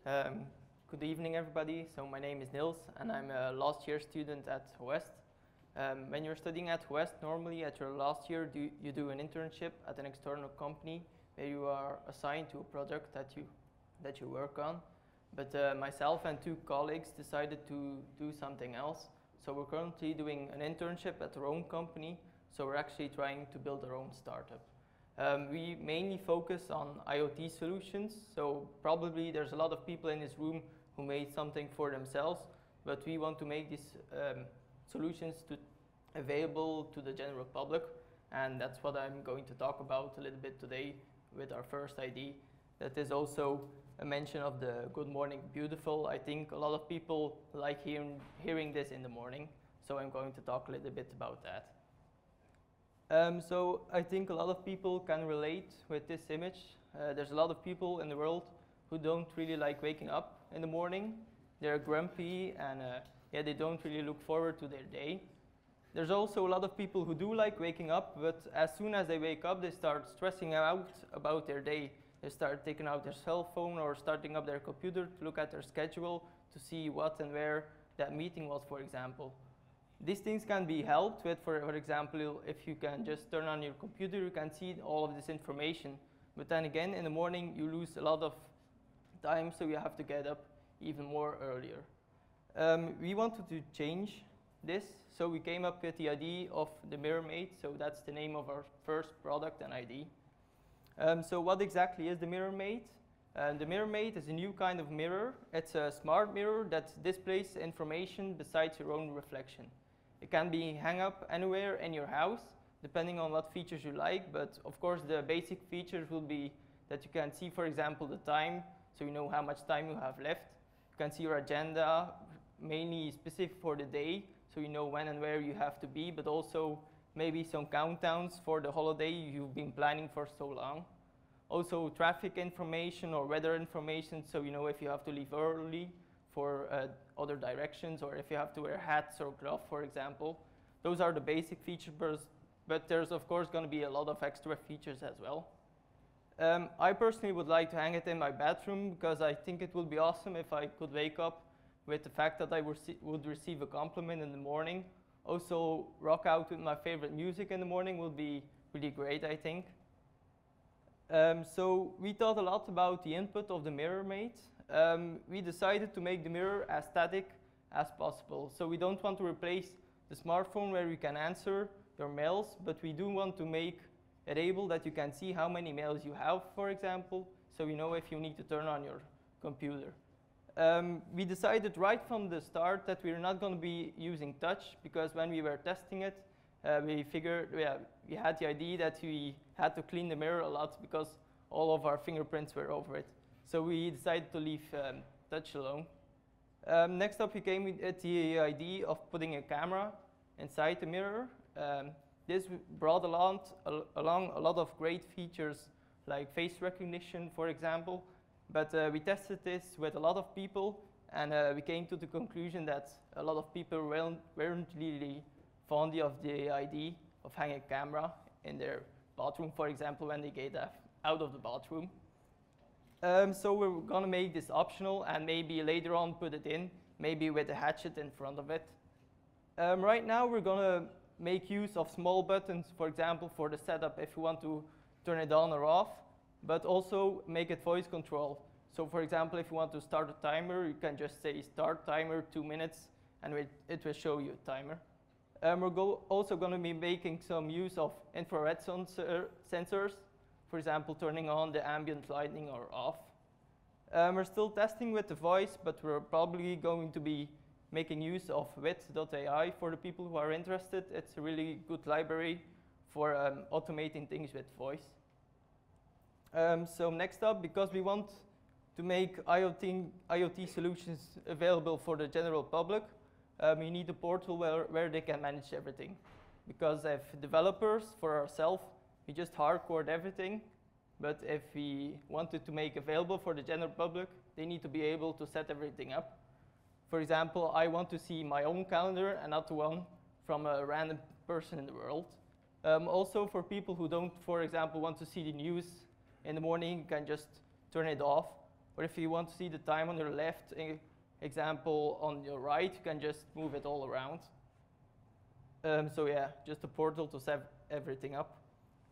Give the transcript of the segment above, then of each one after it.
Um, Good evening, everybody. So my name is Nils, and I'm a last year student at West. When you're studying at West, normally at your last year, you do an internship at an external company where you are assigned to a project that you work on. But myself and two colleagues decided to do something else. So we're currently doing an internship at our own company. So we're actually trying to build our own startup. We mainly focus on IoT solutions, so probably there's a lot of people in this room who made something for themselves, but we want to make these solutions available to the general public, and that's what I'm going to talk about a little bit today with our first ID. That is also a mention of the Good Morning Beautiful. I think a lot of people like hearing this in the morning, so I'm going to talk a little bit about that. So I think a lot of people can relate with this image. There's a lot of people in the world who don't really like waking up in the morning. They're grumpy and they don't really look forward to their day. There's also a lot of people who do like waking up, but as soon as they wake up, they start stressing out about their day. They start taking out their cell phone or starting up their computer to look at their schedule to see what and where that meeting was, for example. These things can be helped with, for example, if you can just turn on your computer, you can see all of this information. But then again, in the morning, you lose a lot of time, so you have to get up even more earlier. We wanted to change this, so we came up with the idea of the MirrorMate, so that's the name of our first product and ID. So what exactly is the MirrorMate? The MirrorMate is a new kind of mirror. It's a smart mirror that displays information besides your own reflection. It can be hung up anywhere in your house, depending on what features you like, but of course the basic features will be that you can see, for example, the time, so you know how much time you have left. You can see your agenda, mainly specific for the day, so you know when and where you have to be, but also maybe some countdowns for the holiday you've been planning for so long. Also traffic information or weather information, so you know if you have to leave early for other directions, or if you have to wear hats or gloves, for example. Those are the basic features, but there's of course going to be a lot of extra features as well. I personally would like to hang it in my bathroom because I think it would be awesome if I could wake up with the fact that I would receive a compliment in the morning. Also, rock out with my favorite music in the morning would be really great, I think. So we thought a lot about the input of the MirrorMate. We decided to make the mirror as static as possible. So we don't want to replace the smartphone where you can answer your mails, but we do want to make it able that you can see how many mails you have, for example, so you know if you need to turn on your computer. We decided right from the start that we're not going to be using touch, because when we were testing it, we figured, we had the idea that we had to clean the mirror a lot because all of our fingerprints were over it. So we decided to leave touch alone. Next up, we came with the idea of putting a camera inside the mirror. This brought along a lot of great features, like face recognition, for example. But we tested this with a lot of people, and we came to the conclusion that a lot of people weren't really fond of the idea of hanging a camera in their bathroom, for example, when they get out of the bathroom. So we're going to make this optional and maybe later on put it in, maybe with a hatchet in front of it. Right now we're going to make use of small buttons, for example, for the setup if you want to turn it on or off, but also make it voice control. So for example, if you want to start a timer, you can just say start timer 2 minutes and it will show you a timer. We're also going to be making some use of infrared sensors, for example, turning on the ambient lighting or off. We're still testing with the voice, but we're probably going to be making use of wit.ai for the people who are interested. It's a really good library for automating things with voice. So next up, because we want to make IoT solutions available for the general public, we need a portal where they can manage everything. Because if developers, for ourselves, we just hardcode everything, but if we wanted to make available for the general public, they need to be able to set everything up. For example, I want to see my own calendar and not the one from a random person in the world. Also, for people who don't, for example, want to see the news in the morning, you can just turn it off. Or if you want to see the time on your left, example on your right, you can just move it all around. So yeah, just a portal to set everything up.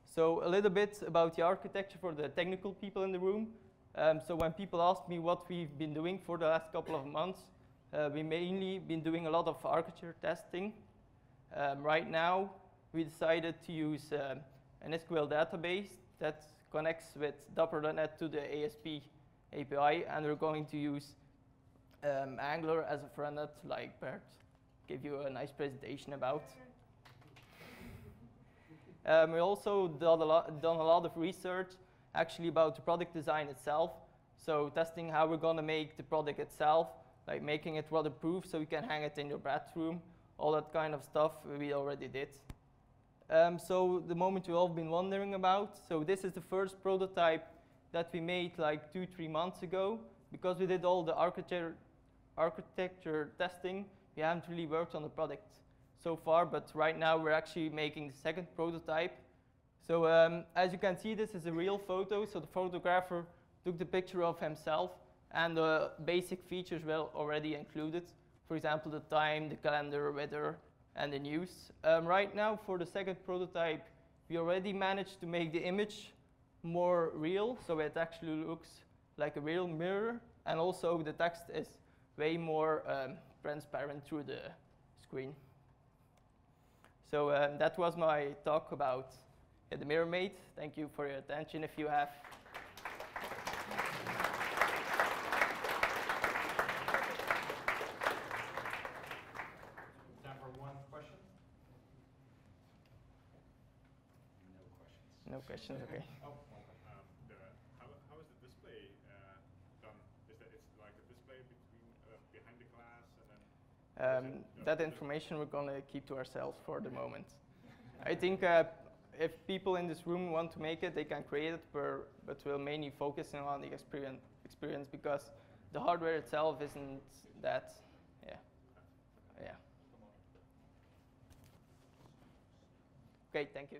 So a little bit about the architecture for the technical people in the room. So when people ask me what we've been doing for the last couple of months, we mainly been doing a lot of architecture testing. Right now, we decided to use an SQL database that connects with Dapper.net to the ASP API, and we're going to use Angular as a frontend, like Bert gave you a nice presentation about. We also done a lot of research actually about the product design itself. So testing how we're going to make the product itself, like making it waterproof so you can hang it in your bathroom, all that kind of stuff we already did. So the moment you all been wondering about, so this is the first prototype that we made like 2-3 months ago. Because we did all the architecture testing, we haven't really worked on the product so far, but right now we're actually making the second prototype. So as you can see, this is a real photo. So the photographer took the picture of himself, and the basic features were already included. For example, the time, the calendar, weather, and the news. Right now, for the second prototype, we already managed to make the image more real, so it actually looks like a real mirror, and also the text is way more transparent through the screen. So that was my talk about the MirrorMate. Thank you for your attention. If you have time for one question? no questions, okay. Oh, How is the display done? Is that it's like a display behind the class and then? That information we're going to keep to ourselves for the moment. I think if people in this room want to make it, they can create it, but we'll mainly focus on the experience because the hardware itself isn't that, yeah. Okay, thank you.